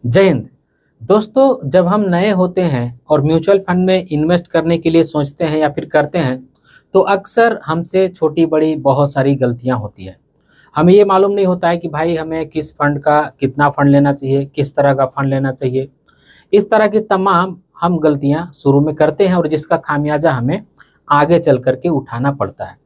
जय हिंद। दोस्तों, जब हम नए होते हैं और म्यूचुअल फंड में इन्वेस्ट करने के लिए सोचते हैं या फिर करते हैं, तो अक्सर हमसे छोटी बड़ी बहुत सारी गलतियां होती है। हमें ये मालूम नहीं होता है कि भाई हमें किस फंड का कितना फंड लेना चाहिए, किस तरह का फंड लेना चाहिए। इस तरह की तमाम हम गलतियां शुरू में करते हैं और जिसका खामियाजा हमें आगे चल करके उठाना पड़ता है।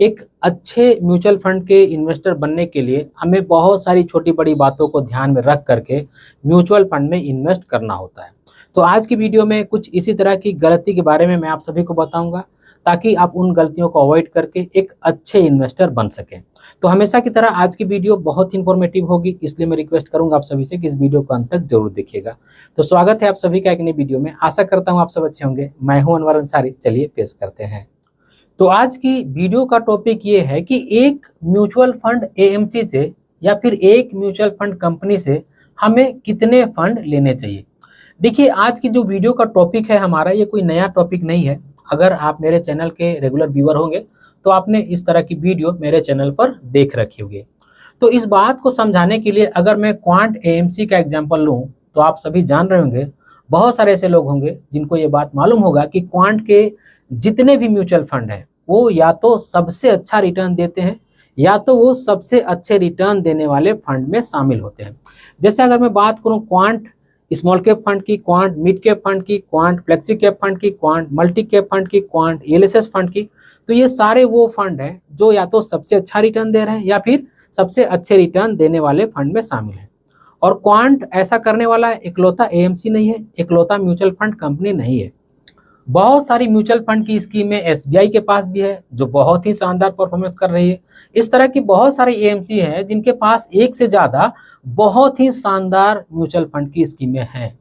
एक अच्छे म्यूचुअल फंड के इन्वेस्टर बनने के लिए हमें बहुत सारी छोटी बड़ी बातों को ध्यान में रख करके म्यूचुअल फंड में इन्वेस्ट करना होता है। तो आज की वीडियो में कुछ इसी तरह की गलती के बारे में मैं आप सभी को बताऊंगा, ताकि आप उन गलतियों को अवॉइड करके एक अच्छे इन्वेस्टर बन सकें। तो हमेशा की तरह आज की वीडियो बहुत इंफॉर्मेटिव होगी, इसलिए मैं रिक्वेस्ट करूंगा आप सभी से कि इस वीडियो को अंत तक जरूर देखिएगा। तो स्वागत है आप सभी का एक नई वीडियो में। आशा करता हूँ आप सब अच्छे होंगे। मैं हूं अनवर अंसारी। चलिए पेश करते हैं। तो आज की वीडियो का टॉपिक ये है कि एक म्यूचुअल फंड एएमसी से या फिर एक म्यूचुअल फंड कंपनी से हमें कितने फंड लेने चाहिए। देखिए, आज की जो वीडियो का टॉपिक है हमारा, ये कोई नया टॉपिक नहीं है। अगर आप मेरे चैनल के रेगुलर व्यूअर होंगे तो आपने इस तरह की वीडियो मेरे चैनल पर देख रखी होगी। तो इस बात को समझाने के लिए अगर मैं क्वांट एएमसी का एग्जाम्पल लूँ तो आप सभी जान रहे होंगे, बहुत सारे ऐसे लोग होंगे जिनको ये बात मालूम होगा कि क्वांट के जितने भी म्यूचुअल फंड हैं वो या तो सबसे अच्छा रिटर्न देते हैं या तो वो सबसे अच्छे रिटर्न देने वाले फंड में शामिल होते हैं। जैसे अगर मैं बात करूं क्वांट स्मॉल कैप फंड की, क्वांट मिड कैप फंड की, क्वांट फ्लेक्सी कैप फंड की, क्वांट मल्टी कैप फंड की, क्वांट एलएसएस फंड की, तो ये सारे वो फंड हैं जो या तो सबसे अच्छा रिटर्न दे रहे हैं या फिर सबसे अच्छे रिटर्न देने वाले फंड में शामिल है। और क्वांट ऐसा करने वाला इकलौता एएमसी नहीं है, इकलौता म्यूचुअल फंड कंपनी नहीं है। बहुत सारी म्यूचुअल फंड की स्कीमें एसबीआई के पास भी है जो बहुत ही शानदार परफॉर्मेंस कर रही है। इस तरह की बहुत सारी एएमसी हैं जिनके पास एक से ज़्यादा बहुत ही शानदार म्यूचुअल फंड की स्कीमें हैं।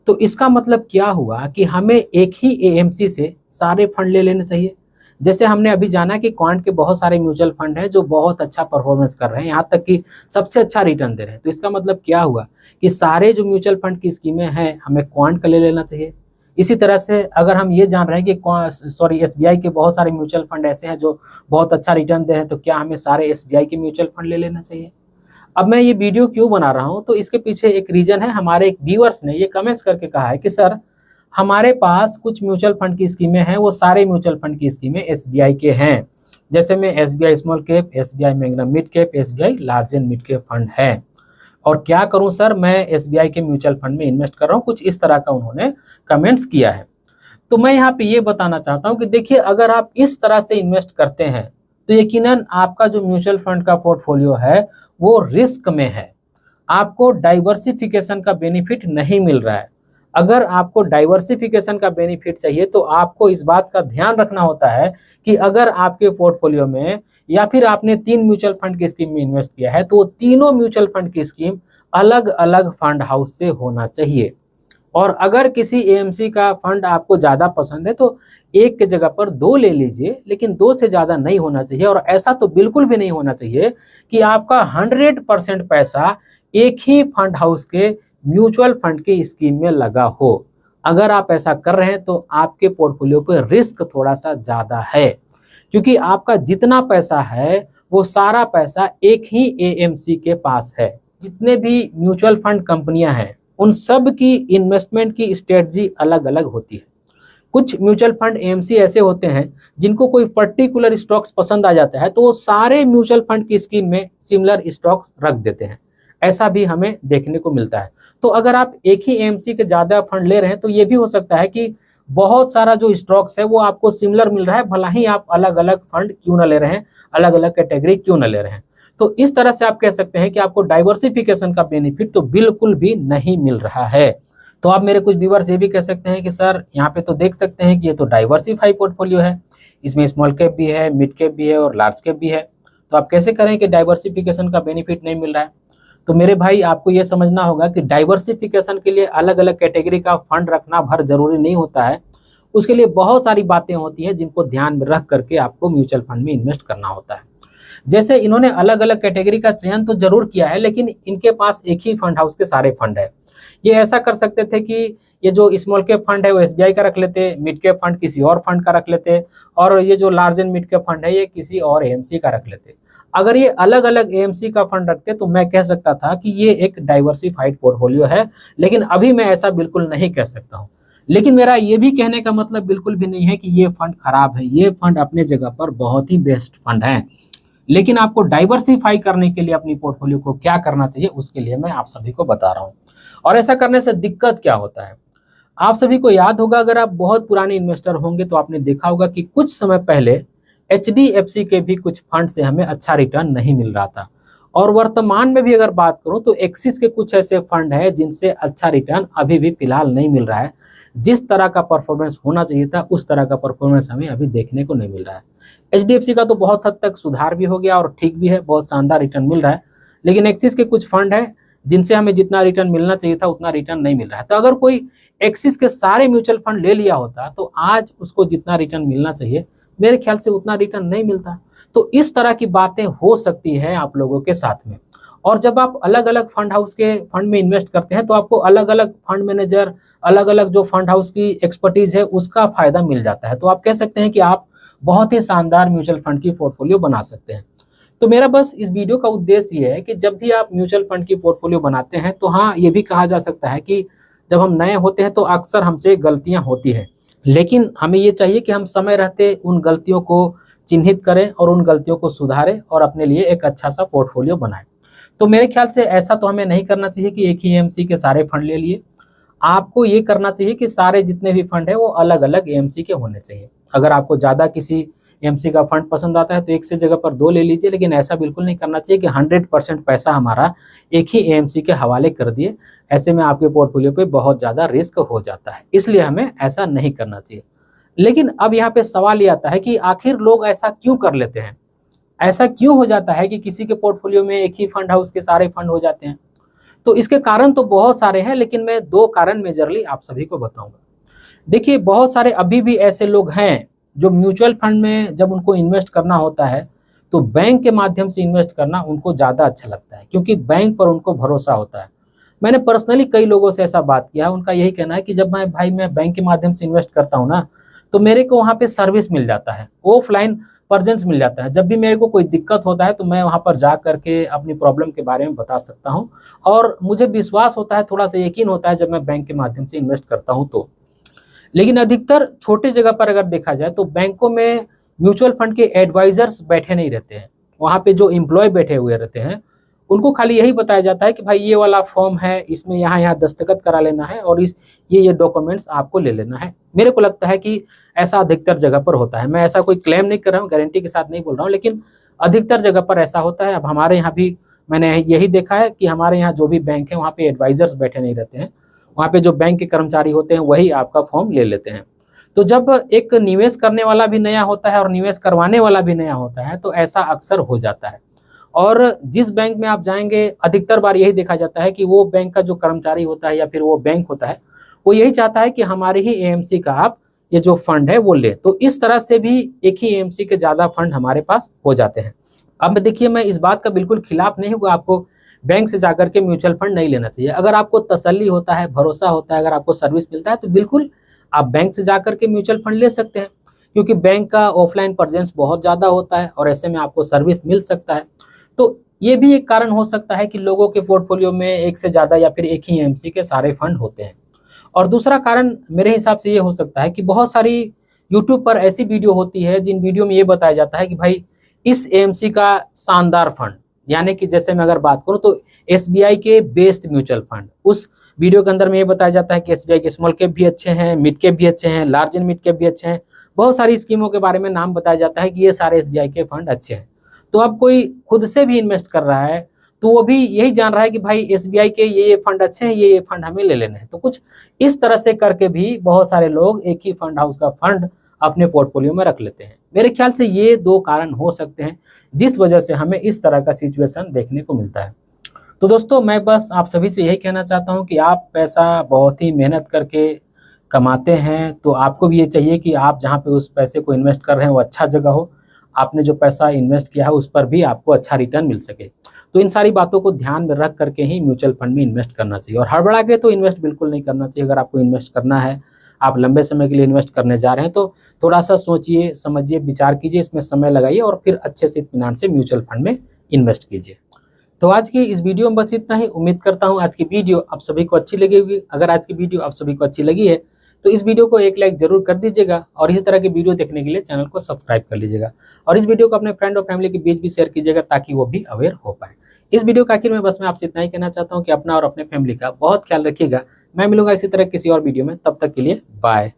तो इसका मतलब क्या हुआ कि हमें एक ही एएमसी से सारे फंड ले लेने चाहिए। जैसे हमने अभी जाना कि क्वांट के बहुत सारे म्यूचुअल फंड हैं जो बहुत अच्छा परफॉर्मेंस कर रहे हैं, यहाँ तक कि सबसे अच्छा रिटर्न दे रहे हैं। तो इसका मतलब क्या हुआ कि सारे जो म्यूचुअल फंड की स्कीमें हैं हमें क्वांट का ले लेना चाहिए। इसी तरह से अगर हम ये जान रहे हैं कि एसबीआई के बहुत सारे म्यूचुअल फंड ऐसे हैं जो बहुत अच्छा रिटर्न दे रहे हैं, तो क्या हमें सारे एसबीआई के म्यूचुअल फंड ले लेना चाहिए। अब मैं ये वीडियो क्यों बना रहा हूँ, तो इसके पीछे एक रीजन है। हमारे एक व्यूअर्स ने ये कमेंट्स करके कहा है कि सर, हमारे पास कुछ म्यूचुअल फंड की स्कीमें हैं, वो सारे म्यूचुअल फंड की स्कीमें एसबीआई के हैं। जैसे में SBI small cap, SBI magnum mid cap, SBI large and mid cap fund है। और क्या करूं सर, मैं एसबीआई के म्यूचुअल फंड में इन्वेस्ट कर रहा हूं। कुछ इस तरह का उन्होंने कमेंट्स किया है। तो मैं यहाँ पे ये बताना चाहता हूँ कि देखिए, अगर आप इस तरह से इन्वेस्ट करते हैं तो यकीनन आपका जो म्यूचुअल फंड का पोर्टफोलियो है वो रिस्क में है। आपको डाइवर्सिफिकेशन का बेनिफिट नहीं मिल रहा है। अगर आपको डाइवर्सिफिकेशन का बेनिफिट चाहिए तो आपको इस बात का ध्यान रखना होता है कि अगर आपके पोर्टफोलियो में या फिर आपने 3 म्यूचुअल फंड की स्कीम में इन्वेस्ट किया है तो वो तीनों म्यूचुअल फंड की स्कीम अलग अलग फंड हाउस से होना चाहिए। और अगर किसी एएमसी का फंड आपको ज़्यादा पसंद है तो एक के जगह पर 2 ले लीजिए, लेकिन 2 से ज़्यादा नहीं होना चाहिए। और ऐसा तो बिल्कुल भी नहीं होना चाहिए कि आपका 100% पैसा एक ही फंड हाउस के म्यूचुअल फंड की स्कीम में लगा हो। अगर आप ऐसा कर रहे हैं तो आपके पोर्टफोलियो पर रिस्क थोड़ा सा ज़्यादा है, क्योंकि आपका जितना पैसा है वो सारा पैसा एक ही एएमसी के पास है। जितने भी म्यूचुअल फंड कंपनियां हैं उन सब की इन्वेस्टमेंट की स्ट्रेटजी अलग अलग होती है। कुछ म्यूचुअल फंड एएमसी ऐसे होते हैं जिनको कोई पर्टिकुलर स्टॉक्स पसंद आ जाता है तो वो सारे म्यूचुअल फंड की स्कीम में सिमिलर स्टॉक्स रख देते हैं। ऐसा भी हमें देखने को मिलता है। तो अगर आप एक ही एएमसी के ज़्यादा फंड ले रहे हैं तो ये भी हो सकता है कि बहुत सारा जो स्टॉक्स है वो आपको सिमिलर मिल रहा है, भला ही आप अलग अलग फंड क्यों ना ले रहे हैं, अलग अलग कैटेगरी क्यों ना ले रहे हैं। तो इस तरह से आप कह सकते हैं कि आपको डाइवर्सिफिकेशन का बेनिफिट तो बिल्कुल भी नहीं मिल रहा है। तो आप मेरे कुछ व्यूअर्स ये भी कह सकते हैं कि सर, यहाँ पे तो देख सकते हैं कि ये तो डाइवर्सिफाई पोर्टफोलियो है, इसमें स्मॉल कैप भी है, मिड कैप भी है और लार्ज कैप भी है, तो आप कैसे करें कि डाइवर्सिफिकेशन का बेनिफिट नहीं मिल रहा है। तो मेरे भाई, आपको ये समझना होगा कि डाइवर्सिफिकेशन के लिए अलग अलग कैटेगरी का फंड रखना भर जरूरी नहीं होता है। उसके लिए बहुत सारी बातें होती हैं जिनको ध्यान में रख करके आपको म्यूचुअल फंड में इन्वेस्ट करना होता है। जैसे इन्होंने अलग अलग कैटेगरी का चयन तो जरूर किया है, लेकिन इनके पास एक ही फंड हाउस के सारे फंड है। ये ऐसा कर सकते थे कि ये जो स्मॉल कैप फंड है वो एसबीआई का रख लेते, मिड कैप फंड किसी और फंड का रख लेते, और ये जो large and mid cap fund है ये किसी और एएमसी का रख लेते। अगर ये अलग अलग एएमसी का फंड रखते तो मैं कह सकता था कि ये एक डाइवर्सिफाइड पोर्टफोलियो है, लेकिन अभी मैं ऐसा बिल्कुल नहीं कह सकता हूँ। लेकिन मेरा ये भी कहने का मतलब बिल्कुल भी नहीं है कि ये फंड खराब है, ये फंड अपने जगह पर बहुत ही बेस्ट फंड है। लेकिन आपको डाइवर्सिफाई करने के लिए अपनी पोर्टफोलियो को क्या करना चाहिए, उसके लिए मैं आप सभी को बता रहा हूँ। और ऐसा करने से दिक्कत क्या होता है, आप सभी को याद होगा, अगर आप बहुत पुराने इन्वेस्टर होंगे तो आपने देखा होगा कि कुछ समय पहले एचडीएफसी के भी कुछ फंड से हमें अच्छा रिटर्न नहीं मिल रहा था। और वर्तमान में भी अगर बात करूं तो एक्सिस के कुछ ऐसे फंड हैं जिनसे अच्छा रिटर्न अभी भी फिलहाल नहीं मिल रहा है। जिस तरह का परफॉर्मेंस होना चाहिए था उस तरह का परफॉर्मेंस हमें अभी देखने को नहीं मिल रहा है। एचडीएफसी का तो बहुत हद तक सुधार भी हो गया और ठीक भी है, बहुत शानदार रिटर्न मिल रहा है। लेकिन एक्सिस के कुछ फंड है जिनसे हमें जितना रिटर्न मिलना चाहिए था उतना रिटर्न नहीं मिल रहा है। तो अगर कोई एक्सिस के सारे म्यूचुअल फंड ले लिया होता तो आज उसको जितना रिटर्न मिलना चाहिए मेरे ख्याल से उतना रिटर्न नहीं मिलता। तो इस तरह की बातें हो सकती है आप लोगों के साथ में। और जब आप अलग अलग फंड हाउस के फंड में इन्वेस्ट करते हैं तो आपको अलग अलग फंड मैनेजर, अलग अलग जो फंड हाउस की एक्सपर्टीज है उसका फायदा मिल जाता है। तो आप कह सकते हैं कि आप बहुत ही शानदार म्यूचुअल फंड की पोर्टफोलियो बना सकते हैं। तो मेरा बस इस वीडियो का उद्देश्य ये है कि जब भी आप म्यूचुअल फंड की पोर्टफोलियो बनाते हैं तो हाँ, ये भी कहा जा सकता है कि जब हम नए होते हैं तो अक्सर हमसे गलतियां होती हैं, लेकिन हमें ये चाहिए कि हम समय रहते उन गलतियों को चिन्हित करें और उन गलतियों को सुधारें और अपने लिए एक अच्छा सा पोर्टफोलियो बनाएं। तो मेरे ख्याल से ऐसा तो हमें नहीं करना चाहिए कि एक ही एएमसी के सारे फंड ले लिए। आपको ये करना चाहिए कि सारे जितने भी फंड है वो अलग अलग एएमसी के होने चाहिए। अगर आपको ज़्यादा किसी एएमसी का फंड पसंद आता है तो एक से जगह पर दो ले लीजिए, लेकिन ऐसा बिल्कुल नहीं करना चाहिए कि 100% पैसा हमारा एक ही एएमसी के हवाले कर दिए। ऐसे में आपके पोर्टफोलियो पे बहुत ज़्यादा रिस्क हो जाता है, इसलिए हमें ऐसा नहीं करना चाहिए। लेकिन अब यहाँ पे सवाल ये आता है कि आखिर लोग ऐसा क्यों कर लेते हैं, ऐसा क्यों हो जाता है कि किसी के पोर्टफोलियो में एक ही फंड हाउस के सारे फंड हो जाते हैं। तो इसके कारण तो बहुत सारे हैं, लेकिन मैं दो कारण मेजरली आप सभी को बताऊंगा। देखिए, बहुत सारे अभी भी ऐसे लोग हैं जो म्यूचुअल फंड में जब उनको इन्वेस्ट करना होता है तो बैंक के माध्यम से इन्वेस्ट करना उनको ज़्यादा अच्छा लगता है, क्योंकि बैंक पर उनको भरोसा होता है। मैंने पर्सनली कई लोगों से ऐसा बात किया है, उनका यही कहना है कि जब मैं बैंक के माध्यम से इन्वेस्ट करता हूँ ना, तो मेरे को वहाँ पे सर्विस मिल जाता है, ऑफलाइन प्रेजेंस मिल जाता है। जब भी मेरे को कोई दिक्कत होता है तो मैं वहाँ पर जा करके अपनी प्रॉब्लम के बारे में बता सकता हूँ, और मुझे विश्वास होता है, थोड़ा सा यकीन होता है जब मैं बैंक के माध्यम से इन्वेस्ट करता हूँ तो। लेकिन अधिकतर छोटे जगह पर अगर देखा जाए तो बैंकों में म्यूचुअल फंड के एडवाइजर्स बैठे नहीं रहते हैं। वहाँ पे जो एम्प्लॉय बैठे हुए रहते हैं उनको खाली यही बताया जाता है कि भाई ये वाला फॉर्म है, इसमें यहाँ यहाँ दस्तखत करा लेना है और ये डॉक्यूमेंट्स आपको ले लेना है। मेरे को लगता है कि ऐसा अधिकतर जगह पर होता है। मैं ऐसा कोई क्लेम नहीं कर रहा हूँ, गारंटी के साथ नहीं बोल रहा हूँ, लेकिन अधिकतर जगह पर ऐसा होता है। अब हमारे यहाँ भी मैंने यही देखा है कि हमारे यहाँ जो भी बैंक है वहाँ पे एडवाइजर्स बैठे नहीं रहते हैं, वहाँ पे जो बैंक के कर्मचारी होते हैं वही आपका फॉर्म ले लेते हैं। तो जब एक निवेश करने वाला भी नया होता है और निवेश करवाने वाला भी नया होता है तो ऐसा अक्सर हो जाता है। और जिस बैंक में आप जाएंगे अधिकतर बार यही देखा जाता है कि वो बैंक का जो कर्मचारी होता है या फिर वो बैंक होता है वो यही चाहता है कि हमारे ही एएमसी का आप ये जो फंड है वो ले। तो इस तरह से भी एक ही एएमसी के ज़्यादा फंड हमारे पास हो जाते हैं। अब देखिए, मैं इस बात का बिल्कुल खिलाफ नहीं हूँ, आपको बैंक से जाकर के म्यूचुअल फंड नहीं लेना चाहिए। अगर आपको तसल्ली होता है, भरोसा होता है, अगर आपको सर्विस मिलता है तो बिल्कुल आप बैंक से जाकर के म्यूचुअल फंड ले सकते हैं, क्योंकि बैंक का ऑफलाइन प्रेजेंस बहुत ज़्यादा होता है और ऐसे में आपको सर्विस मिल सकता है। तो ये भी एक कारण हो सकता है कि लोगों के पोर्टफोलियो में एक से ज़्यादा या फिर एक ही एएमसी के सारे फंड होते हैं। और दूसरा कारण मेरे हिसाब से ये हो सकता है कि बहुत सारी यूट्यूब पर ऐसी वीडियो होती है जिन वीडियो में ये बताया जाता है कि भाई इस एएमसी का शानदार फंड, यानी कि जैसे मैं अगर बात करूं तो एसबीआई के बेस्ट म्यूचुअल फंड, उस वीडियो के अंदर में ये बताया जाता है कि एसबीआई के स्मॉल कैप भी अच्छे हैं, मिड कैप भी अच्छे हैं, लार्ज एंड मिड कैप भी अच्छे हैं। बहुत सारी स्कीमों के बारे में नाम बताया जाता है कि ये सारे एसबीआई के फंड अच्छे हैं। तो अब कोई खुद से भी इन्वेस्ट कर रहा है तो वो भी यही जान रहा है कि भाई एसबीआई के ये फंड अच्छे हैं, ये फंड हमें ले लेने हैं। तो कुछ इस तरह से करके भी बहुत सारे लोग एक ही फंड हाउस का फंड अपने पोर्टफोलियो में रख लेते हैं। मेरे ख्याल से ये दो कारण हो सकते हैं जिस वजह से हमें इस तरह का सिचुएशन देखने को मिलता है। तो दोस्तों, मैं बस आप सभी से यही कहना चाहता हूँ कि आप पैसा बहुत ही मेहनत करके कमाते हैं, तो आपको भी ये चाहिए कि आप जहाँ पे उस पैसे को इन्वेस्ट कर रहे हैं वो अच्छा जगह हो, आपने जो पैसा इन्वेस्ट किया है उस पर भी आपको अच्छा रिटर्न मिल सके। तो इन सारी बातों को ध्यान में रख करके ही म्यूचुअल फंड में इन्वेस्ट करना चाहिए। और हड़बड़ा के तो इन्वेस्ट बिल्कुल नहीं करना चाहिए। अगर आपको इन्वेस्ट करना है, आप लंबे समय के लिए इन्वेस्ट करने जा रहे हैं तो थोड़ा सा सोचिए, समझिए, विचार कीजिए, इसमें समय लगाइए और फिर अच्छे से इत्मीनान से म्यूचुअल फंड में इन्वेस्ट कीजिए। तो आज की इस वीडियो में बस इतना ही। उम्मीद करता हूँ आज की वीडियो आप सभी को अच्छी लगी होगी। अगर आज की वीडियो आप सभी को अच्छी लगी है तो इस वीडियो को एक लाइक जरूर कर दीजिएगा और इसी तरह की वीडियो देखने के लिए चैनल को सब्सक्राइब कर लीजिएगा और इस वीडियो को अपने फ्रेंड और फैमिली के बीच भी शेयर कीजिएगा ताकि वो भी अवेयर हो पाए। इस वीडियो के आखिर में बस मैं आपसे इतना ही कहना चाहता हूँ कि अपना और अपने फैमिली का बहुत ख्याल रखिएगा। मैं मिलूंगा इसी तरह किसी और वीडियो में, तब तक के लिए बाय।